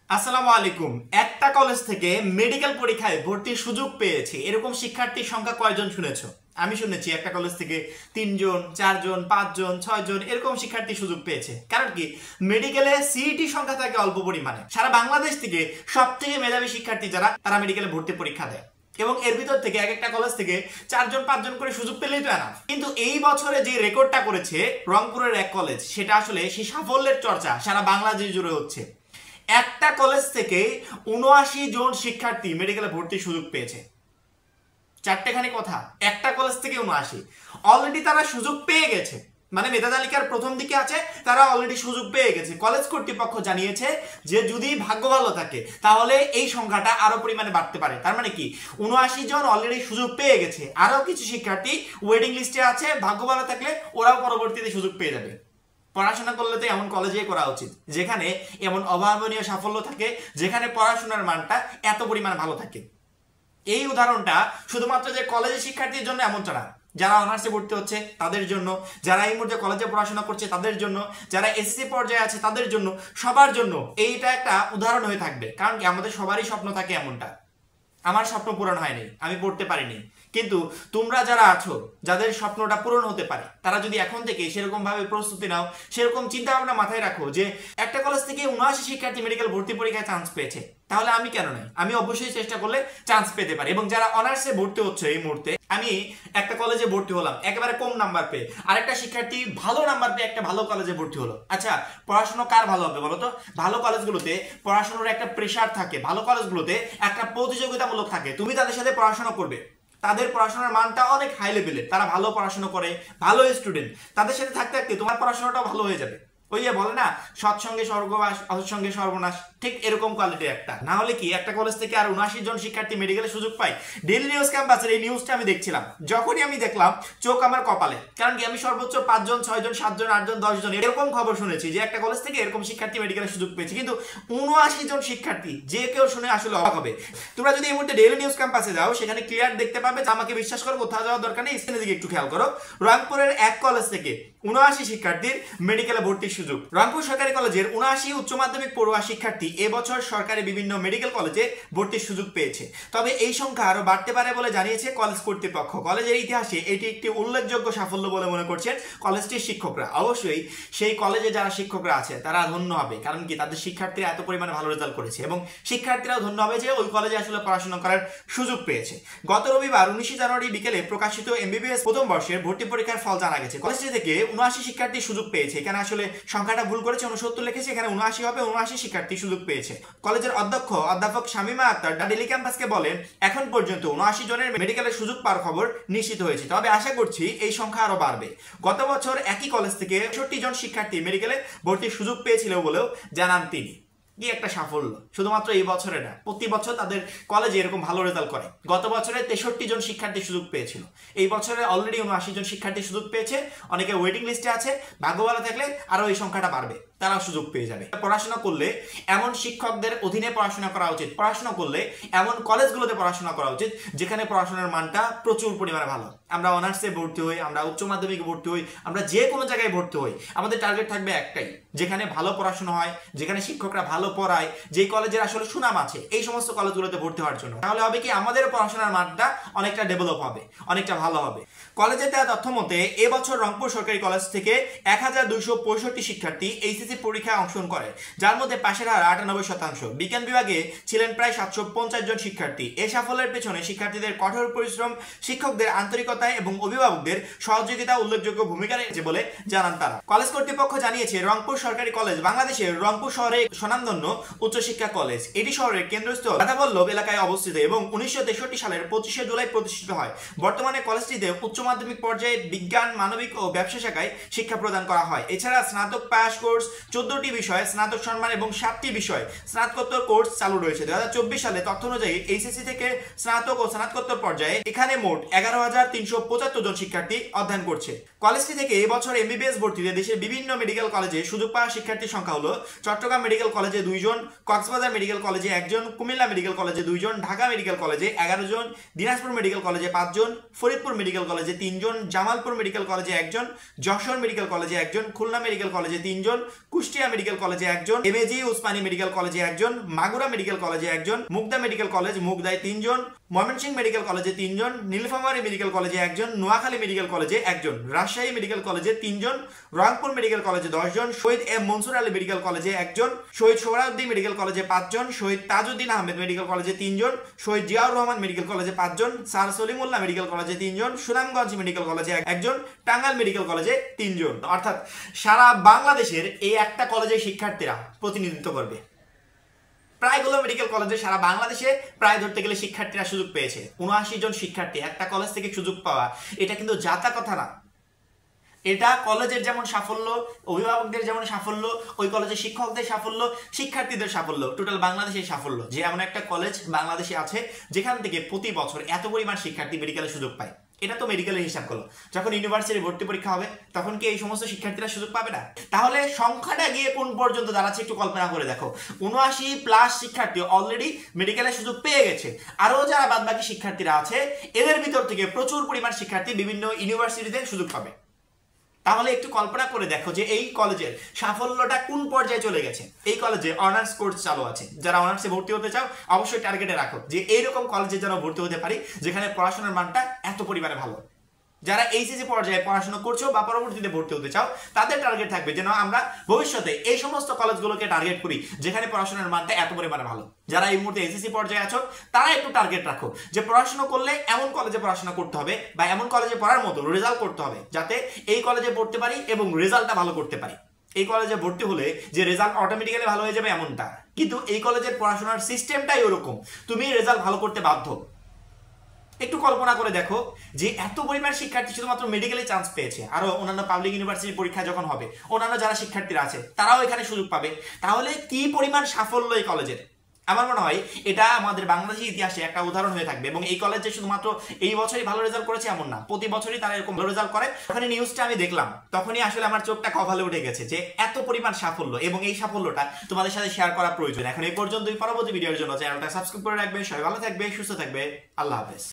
আসসালামু আলাইকুম। একটা কলেজ থেকে মেডিকেল পরীক্ষায় ভর্তির সুযোগ পেয়েছে এরকম শিক্ষার্থীর সংখ্যা কয়জন শুনেছো? আমি শুনেছি একটা কলেজ থেকে 3 জন, 4 জন, 5 জন, 6 জন এরকম শিক্ষার্থী সুযোগ পেয়েছে। কারণ কি, মেডিকেলে সিইটি সংখ্যা থাকে অল্প পরিমাণে। সারা বাংলাদেশ থেকে সব থেকে মেধাবী শিক্ষার্থী যারা, তারা মেডিকেলে ভর্তি পরীক্ষা দেয় এবং এর ভিতর থেকে এক একটা কলেজ থেকে 4 জন 5 জন করে সুযোগ পেলেই তো এনাফ। কিন্তু এই বছরে যে রেকর্ডটা করেছে রংপুরের এক কলেজ, সেটা আসলে সেই সাফল্যের চর্চা সারা বাংলাদেশ জুড়ে হচ্ছে। একটা কলেজ থেকে 79 জন শিক্ষার্থী মেডিকেলে ভর্তির সুযোগ পেয়েছে। চারটেখানি কথা, একটা কলেজ থেকে 79 অলরেডি তারা সুযোগ পেয়ে গেছে। মানে মেধা তালিকার প্রথম দিকে আছে, তারা অলরেডি সুযোগ পেয়ে গেছে। কলেজ কর্তৃপক্ষ জানিয়েছে যে যদি ভাগ্য ভালো থাকে তাহলে এই সংখ্যাটা আরো পরিমাণে বাড়তে পারে। তার মানে কি, 79 জন অলরেডি সুযোগ পেয়ে গেছে, আরো কিছু শিক্ষার্থী ওয়েটিং লিস্টে আছে। ভাগ্য ভালো থাকলে ওরাও পরবর্তীতে সুযোগ পেয়ে যাবে। পড়াশোনা করলে তো এমন কলেজে করা উচিত যেখানে এমন অভাবনীয় সাফল্য থাকে, যেখানে পড়াশোনার মানটা এত পরিমাণ ভালো থাকে। এই উদাহরণটা শুধুমাত্র যে কলেজের শিক্ষার্থীর জন্য এমনটা না, যারা অনার্সে ভর্তি হচ্ছে তাদের জন্য, যারা এই মুহূর্তে কলেজে পড়াশোনা করছে তাদের জন্য, যারা এসএসসি পর্যায়ে আছে তাদের জন্য, সবার জন্য এইটা একটা উদাহরণ হয়ে থাকবে। কারণ কি, আমাদের সবারই স্বপ্ন থাকে এমনটা। আমার স্বপ্ন পূরণ হয়নি, আমি পড়তে পারিনি, কিন্তু তোমরা যারা আছো যাদের স্বপ্নটা পূরণ হতে পারে, তারা যদি এখন থেকে সেরকম ভাবে প্রস্তুতি নাও, সেরকম চিন্তা ভাবনা মাথায় রাখো যে একটা কলেজ থেকে 79 শিক্ষার্থী মেডিকেল ভর্তি পরীক্ষায় চান্স পেয়েছে, তাহলে আমি কেন নয়, আমি অবশ্যই চেষ্টা করলে চান্স পেতে পারি। এবং যারা অনার্সে ভর্তি হচ্ছে এই মুহূর্তে, আমি একটা কলেজে ভর্তি হলাম একেবারে কম নাম্বার পেয়ে, আরেকটা শিক্ষার্থী ভালো নাম্বার পেয়ে একটা ভালো কলেজে ভর্তি হলো। আচ্ছা, পড়াশোনা কার ভালো হবে বলো তো? ভালো কলেজগুলোতে পড়াশোনার একটা প্রেশার থাকে, ভালো কলেজগুলোতে একটা প্রতিযোগিতামূলক থাকে। তুমি তাদের সাথে পড়াশোনা করবে, তাদের পড়াশোনার মানটা অনেক হাই লেভেলের, তারা ভালো পড়াশোনা করে, ভালো স্টুডেন্ট, তাদের সাথে থাকতে থাকতে তোমার পড়াশোনাটাও ভালো হয়ে যাবে। ওই যে বলে না, সৎসঙ্গে স্বর্গবাস, অসৎসঙ্গে সর্বনাশ, ঠিক এরকম কোয়ালিটি একটা। না হলে কি একটা কলেজ থেকে আর 79 জন শিক্ষার্থী মেডিকেলের সুযোগ পায়? ডেইলি নিউজ ক্যাম্পাসের এই নিউজটা আমি দেখছিলাম, যখনই আমি দেখলাম চোখ আমার কপালে। কারণ কি, আমি সর্বোচ্চ 5 জন, 6 জন, 7 জন, 8 জন, 10 জন এরকম খবর শুনেছি যে একটা কলেজ থেকে এরকম শিক্ষার্থী মেডিকেলের সুযোগ পেয়েছে। কিন্তু 79 জন শিক্ষার্থী, যে কেউ শুনে আসলে অবাক হবে। তোমরা যদি এই মুহূর্তে ডেইলি নিউজ ক্যাম্পাসে যাও, সেখানে ক্লিয়ার দেখতে পাবে। আমাকে বিশ্বাস করো, কোথাও যাওয়ার দরকার নেই, স্ক্রিনের দিকে একটু খেয়াল করো। রংপুরের এক কলেজ থেকে 79 শিক্ষার্থীর মেডিকেলে ভর্তির সুযোগ। রংপুর সরকারি কলেজের 79 উচ্চ মাধ্যমিক পড়ুয়া শিক্ষার্থী এবছর সরকারি বিভিন্ন মেডিকেল কলেজে ভর্তির সুযোগ পেয়েছে। তবে এই সংখ্যা আরো বাড়তে পারে বলে জানিয়েছে কলেজ কর্তৃপক্ষ। কলেজের ইতিহাসে এটি একটি উল্লেখযোগ্য সাফল্য বলে মনে করছেন কলেজটির শিক্ষকরা। অবশ্যই সেই কলেজে যারা শিক্ষকরা আছে তারা ধন্য হবে, কারণ কি, তাদের শিক্ষার্থীরা এত পরিমাণে ভালো রেজাল্ট করেছে এবং শিক্ষার্থীরাও ধন্য হবে যে ওই কলেজে আসলে পড়াশোনা করার সুযোগ পেয়েছে। গত রবিবার 19 জানুয়ারি বিকেলে প্রকাশিত এমবিবিএস প্রথম বর্ষের ভর্তি পরীক্ষার ফল জানা গেছে। কলেজটি থেকে 79 শিক্ষার্থী সুযোগ পেয়েছে। এখানে আসলে সংখ্যাটা ভুল করেছে, 69 লিখেছে, এখানে 79 হবে। 79 শিক্ষার্থী সুযোগ পেয়েছে। কলেজের অধ্যাপক শামিমা আক্তার ডেইলি ক্যাম্পাসকে বলেন, এখন পর্যন্ত 79 জনের মেডিকেলের সুযোগ পাওয়ার খবর নিশ্চিত হয়েছে, তবে আশা করছি এই সংখ্যা আরো বাড়বে। গত বছর একই কলেজ থেকে 63 জন শিক্ষার্থী মেডিকেলে ভর্তির সুযোগ পেয়েছিল বলেও জানান তিনি। কি একটা সাফল্য! শুধুমাত্র এই বছরে না, প্রতি বছর তাদের কলেজে এরকম ভালো রেজাল্ট করে। গত বছরে 63 জন শিক্ষার্থী সুযোগ পেয়েছিল, এই বছরে অলরেডি 79 জন শিক্ষার্থী সুযোগ পেয়েছে। অনেকে ওয়েটিং লিস্টে আছে, ভাগ্য ভালো থাকলে আরো এই সংখ্যাটা বাড়বে, তারাও সুযোগ পেয়ে যাবে। পড়াশোনা করলে এমন শিক্ষকদের অধীনে পড়াশোনা করা উচিত, পড়াশোনা করলে এমন কলেজগুলোতে পড়াশোনা করা উচিত যেখানে পড়াশোনার মানটা প্রচুর পরিমাণে ভালো। আমরা অনার্সে ভর্তি হই, আমরা উচ্চ মাধ্যমিকে ভর্তি হই, আমরা যে কোনো জায়গায় ভর্তি হই, আমাদের টার্গেট থাকবে একটাই, যেখানে ভালো পড়াশোনা হয়, যেখানে শিক্ষকরা ভালো পড়ায়, যেই কলেজের আসলে সুনাম আছে, এই সমস্ত কলেজগুলোতে ভর্তি হওয়ার জন্য। তাহলে হবে কি, আমাদের পড়াশোনার মানটা অনেকটা ডেভেলপ হবে, অনেকটা ভালো হবে। কলেজের দেওয়া তথ্য মতে এবছর রংপুর সরকারি কলেজ থেকে 1265 শিক্ষার্থী এইচএসসি পরীক্ষায় অংশগ্রহণ করে, যার মধ্যে পাশের হার 98%। বিজ্ঞান বিভাগে ছিলেন প্রায় 750 জন শিক্ষার্থী। এই সাফল্যের পেছনে শিক্ষার্থীদের কঠোর পরিশ্রম, শিক্ষকদের আন্তরিকতা এবং অভিভাবকদের সহযোগিতা উল্লেখযোগ্য ভূমিকা রয়েছে বলে জানান তারা। কলেজ কর্তৃপক্ষ জানিয়েছে, রংপুর সরকারি কলেজ বাংলাদেশের রংপুর শহরে স্বনামধন্য উচ্চশিক্ষা কলেজ। এটি শহরের কেন্দ্রস্থল রাধাবল্লভ এলাকায় অবস্থিত এবং 1963 সালের 25শে জুলাই প্রতিষ্ঠিত হয়। বর্তমানে কলেজটিতে উচ্চ মাধ্যমিক পর্যায়ে বিজ্ঞান, মানবিক ও ব্যবসা শাখায় শিক্ষা প্রদান করা হয়। এছাড়া স্নাতক পাস কোর্স, 14টি বিষয়ে স্নাতক সম্মান এবং 7টি বিষয়ে স্নাতকোত্তর কোর্স চালু রয়েছে। 2024 সালে তথ্য অনুযায়ী এইচএসসি থেকে স্নাতক ও স্নাতকোত্তর পর্যায়ে এখানে মোট 11,375 জন শিক্ষার্থী অধ্যয়ন করছে। কলেজটি থেকে এবছর এমবিবিএস ভর্তিতে দেশের বিভিন্ন মেডিকেল কলেজে সুযোগ পাওয়া শিক্ষার্থীর সংখ্যা হলো চট্টগ্রাম মেডিকেল কলেজে 2 জন, কক্সবাজার মেডিকেল কলেজে 1 জন, কুমিল্লা মেডিকেল কলেজে 2 জন, ঢাকা মেডিকেল কলেজে 11 জন, দিনাজপুর মেডিকেল কলেজে 5 জন, ফরিদপুর মেডিকেল কলেজে 3 জন, জামালপুর মেডিকেল কলেজে 1 জন, যশোর মেডিকেল কলেজে 1 জন, খুলনা মেডিকেল কলেজে 3 জন, কুষ্টিয়া মেডিকেল কলেজে 1 জন, এমএজি উসমানী মেডিকেল কলেজে 1 জন, মাগুরা মেডিকেল কলেজে 1 জন, মুগদা মেডিকেল কলেজ মুগদায় 3 জন, ময়মনসিংহ মেডিকেল কলেজে 3 জন, নীলফামারী মেডিকেল কলেজে 1 জন, নোয়াখালী মেডিকেল কলেজে 1 জন, রাজশাহী মেডিকেল কলেজে 3 জন, রংপুর মেডিকেল কলেজে 10 জন, শহীদ এম মনসুর আলী মেডিকেল কলেজে 1 জন, শহীদ সোহরাউদ্দিন মেডিকেল কলেজে 5 জন, শহীদ তাজউদ্দিন আহমেদ মেডিকেল কলেজে 3 জন, শহীদ জিয়াউর রহমান মেডিকেল কলেজে 5 জন, স্যার সলিমুল্লাহ মেডিকেল কলেজে 3 জন, সুনামগঞ্জ মেডিকেল কলেজে 1 জন, টাঙ্গাইল মেডিকেল কলেজে 3 জন। অর্থাৎ সারা বাংলাদেশের এই একটা কলেজের শিক্ষার্থীরা প্রতিনিধিত্ব করবে। প্রায়গুলো মেডিকেল কলেজে সারা বাংলাদেশে প্রায় ধরতে গেলে শিক্ষার্থীরা সুযোগ পেয়েছে। 79 জন শিক্ষার্থী একটা কলেজ থেকে সুযোগ পাওয়া, এটা কিন্তু যাতা কথা না। এটা কলেজের যেমন সাফল্য, অভিভাবকদের যেমন সাফল্য, ওই কলেজের শিক্ষকদের সাফল্য, শিক্ষার্থীদের সাফল্য, টোটাল বাংলাদেশের সাফল্য যে এমন একটা কলেজ বাংলাদেশে আছে যেখান থেকে প্রতি বছর এত পরিমাণ শিক্ষার্থী মেডিকেলের সুযোগ পায়। এটা তো মেডিকেলের হিসাব করলো। যখন ইউনিভার্সিটি ভর্তি পরীক্ষা হবে তখন কি এই সমস্ত শিক্ষার্থীরা সুযোগ পাবে না? তাহলে সংখ্যাটা গিয়ে কোন পর্যন্ত দাঁড়াচ্ছে একটু কল্পনা করে দেখো। 79+ শিক্ষার্থী অলরেডি মেডিকেলের সুযোগ পেয়ে গেছে। আরও যারা বাদবাকি শিক্ষার্থীরা আছে এদের ভিতর থেকে প্রচুর পরিমাণ শিক্ষার্থী বিভিন্ন ইউনিভার্সিটিতে সুযোগ পাবে। তাহলে একটু কল্পনা করে দেখো যে এই কলেজের সাফল্যটা কোন পর্যায়ে চলে গেছে। এই কলেজে অনার্স কোর্স চালু আছে। যারা অনার্সে ভর্তি হতে চাও অবশ্যই টার্গেটে রাখো যে এইরকম কলেজে যেন ভর্তি হতে পারি যেখানে পড়াশোনার মানটা এত পরিমাণে ভালো। যারা এইচএসসি পর্যায়ে পড়াশোনা করছো বা পরবর্তীতে ভর্তি হতে চাও তাদের টার্গেট থাকবে যেন আমরা ভবিষ্যতে এই সমস্ত কলেজগুলোকে টার্গেট করি যেখানে পড়াশোনার মানটা এত পরিমাণে ভালো। যারা এই মুহূর্তে এইচএসসি পর্যায়ে আছো তারা একটু টার্গেট রাখো যে পড়াশোনা করলে এমন কলেজে পড়াশোনা করতে হবে বা এমন কলেজে পড়ার মতো রেজাল্ট করতে হবে যাতে এই কলেজে পড়তে পারি এবং রেজাল্টটা ভালো করতে পারি। এই কলেজে ভর্তি হলে যে রেজাল্ট অটোমেটিক্যালি ভালো হয়ে যাবে এমনটা, কিন্তু এই কলেজের পড়াশোনার সিস্টেমটাই ওরকম, তুমি রেজাল্ট ভালো করতে বাধ্য। একটু কল্পনা করে দেখো যে এত পরিমাণ শিক্ষার্থী শুধুমাত্র মেডিকেলে চান্স পেয়েছে, আরো অন্যান্য পাবলিক ইউনিভার্সিটি পরীক্ষা যখন হবে অন্যান্য যারা শিক্ষার্থীরা আছে তারাও এখানে সুযোগ পাবে। তাহলে কি পরিমাণ সাফল্য এই কলেজের! আমার মনে হয় এটা আমাদের বাংলাদেশের ইতিহাসে একটা উদাহরণ হয়ে থাকবে। এবং এই কলেজে শুধুমাত্র এই বছরই ভালো রেজাল্ট করেছে এমন না, প্রতি বছরই তারা এরকম ভালো রেজাল্ট করে। যখন নিউজটা আমি দেখলাম তখনই আসলে আমার চোখটা কপালে উঠে গেছে যে এত পরিমাণ সাফল্য, এবং এই সাফল্যটা তোমাদের সাথে শেয়ার করা প্রয়োজন। এখন এই পর্যন্তই। পরবর্তী ভিডিওর জন্য চ্যানেলটা সাবস্ক্রাইব করে রাখবে। সবাই ভালো থাকবে, সুস্থ থাকবে। আল্লাহ হাফেজ।